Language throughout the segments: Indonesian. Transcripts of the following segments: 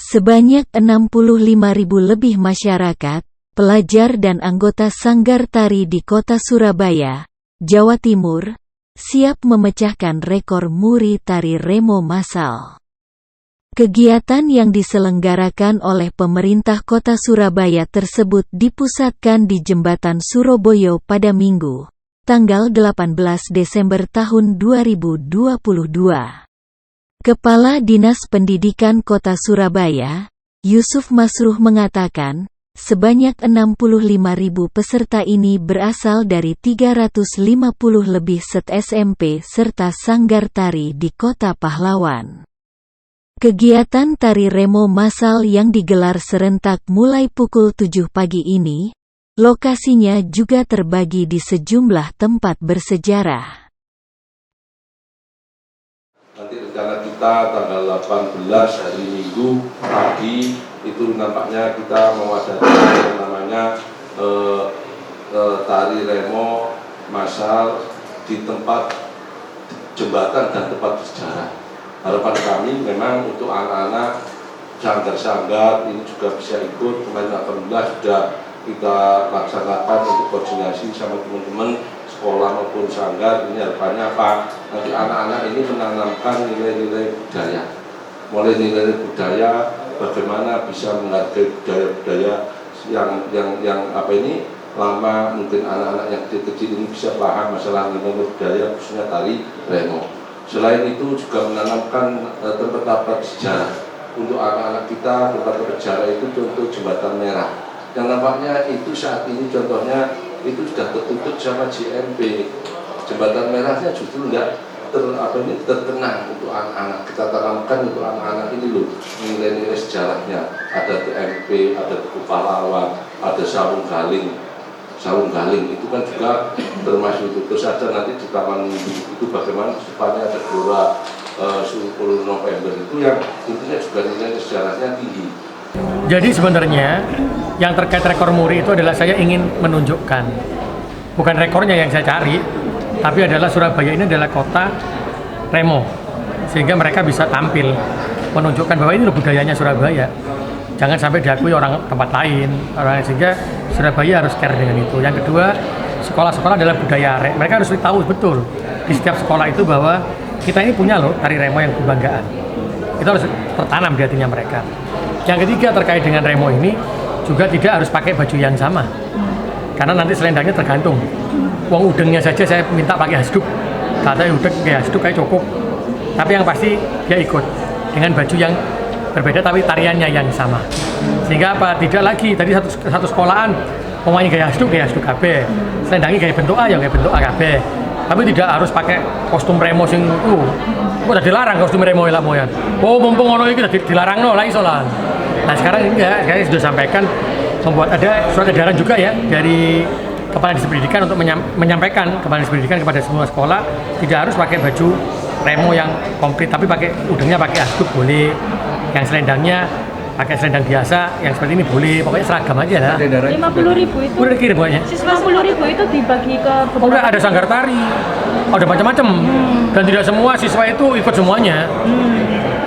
Sebanyak 65.000 lebih masyarakat, pelajar dan anggota Sanggar Tari di Kota Surabaya, Jawa Timur, siap memecahkan rekor muri tari remo massal. Kegiatan yang diselenggarakan oleh pemerintah Kota Surabaya tersebut dipusatkan di Jembatan Suroboyo pada Minggu, tanggal 18 Desember tahun 2022. Kepala Dinas Pendidikan Kota Surabaya, Yusuf Masruh mengatakan, sebanyak 65.000 peserta ini berasal dari 350 lebih set SMP serta sanggar tari di Kota Pahlawan. Kegiatan tari remo massal yang digelar serentak mulai pukul 7 pagi ini, lokasinya juga terbagi di sejumlah tempat bersejarah. Nanti rencana kita tanggal 18 hari Minggu pagi itu nampaknya kita mewadahi yang namanya tari remo massal di tempat jembatan dan tempat bersejarah. Harapan kami memang untuk anak-anak sanggar-sanggar ini juga bisa ikut. Kemarin alhamdulillah sudah kita laksanakan untuk koordinasi sama teman-teman sekolah maupun sanggar. Ini harapannya apa? Nanti anak-anak ini menanamkan nilai-nilai budaya. Mulai nilai budaya, bagaimana bisa menghargai budaya-budaya yang apa ini lama, mungkin anak-anak yang kecil-kecil ini bisa paham masalah nilai budaya khususnya tari remo. Selain itu juga menanamkan tempat-tempat sejarah untuk anak-anak kita. Tempat bersejarah itu contoh Jembatan Merah yang nampaknya itu saat ini contohnya itu sudah tertutup sama GMP. Jembatan Merahnya justru enggak terkenang untuk anak-anak. Kita tanamkan untuk anak-anak ini loh nilai-nilai sejarahnya. Ada TMP, ada Tugu Pahlawan, ada Sarung Galing. Sarung Galing itu kan juga termasuk itu. Terus ada nanti di Taman Minggu itu bagaimana supaya ada Gelora 10 November itu yang intinya juga nilai sejarahnya tinggi. Jadi sebenarnya yang terkait rekor muri itu adalah saya ingin menunjukkan, bukan rekornya yang saya cari, tapi adalah Surabaya ini adalah kota remo, sehingga mereka bisa tampil menunjukkan bahwa ini loh budayanya Surabaya. Jangan sampai diakui orang tempat lain, sehingga Surabaya harus care dengan itu. Yang kedua, sekolah-sekolah adalah budaya remo. Mereka harus tahu betul di setiap sekolah itu bahwa kita ini punya loh tari remo yang kebanggaan. Itu harus tertanam di hatinya mereka. Yang ketiga terkait dengan remo ini juga tidak harus pakai baju yang sama, karena nanti selendangnya tergantung. Uang udengnya saja saya minta pakai hasduk, katanya udeng kayak hasduk kayak cukup. Tapi yang pasti dia ikut dengan baju yang berbeda tapi tariannya yang sama. Sehingga apa? Tidak lagi tadi satu sekolahan pemainnya gaya hasduk KB, selendangnya gaya bentuk A ya gaya bentuk A KB. Tapi tidak harus pakai kostum remo sing udah dilarang kostum remo lah moyan. Oh mumpung ono iki dilarang no lah iso lah. Nah sekarang enggak, saya sudah sampaikan membuat ada surat edaran juga ya dari Kepala Dinas Pendidikan untuk menyampaikan Kepala Dinas Pendidikan kepada semua sekolah tidak harus pakai baju remo yang komplit, tapi pakai udengnya pakai hasduk boleh, yang selendangnya pakai selendang biasa, yang seperti ini boleh, pokoknya seragam aja lah. 50.000 itu udah dikirim pokoknya. Siswa 10.000 itu dibagi ke beberapa. Oh enggak, ada sanggar tari, ada macam-macam, dan tidak semua siswa itu ikut semuanya.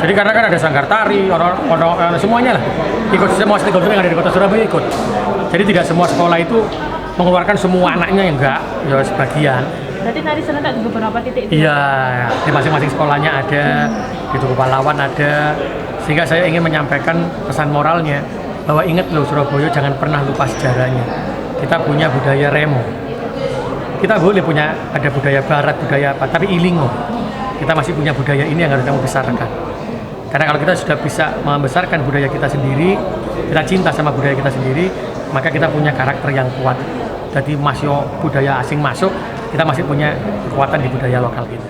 Jadi karena kan ada sanggar tari, orang semuanya lah ikut, semua stakeholder yang ada di Kota Surabaya ikut. Jadi tidak semua sekolah itu mengeluarkan semua anaknya, yang enggak, ya sebagian. Berarti tari serentak di beberapa titik itu? Iya, di masing-masing sekolahnya ada, di Tugu Pahlawan ada. Sehingga saya ingin menyampaikan pesan moralnya bahwa ingat loh Surabaya, jangan pernah lupa sejarahnya. Kita punya budaya remo. Kita boleh punya ada budaya barat, budaya apa, tapi ilingo. Kita masih punya budaya ini yang harus kita besarkan. Karena kalau kita sudah bisa membesarkan budaya kita sendiri, kita cinta sama budaya kita sendiri, maka kita punya karakter yang kuat. Jadi masih budaya asing masuk, kita masih punya kekuatan di budaya lokal kita.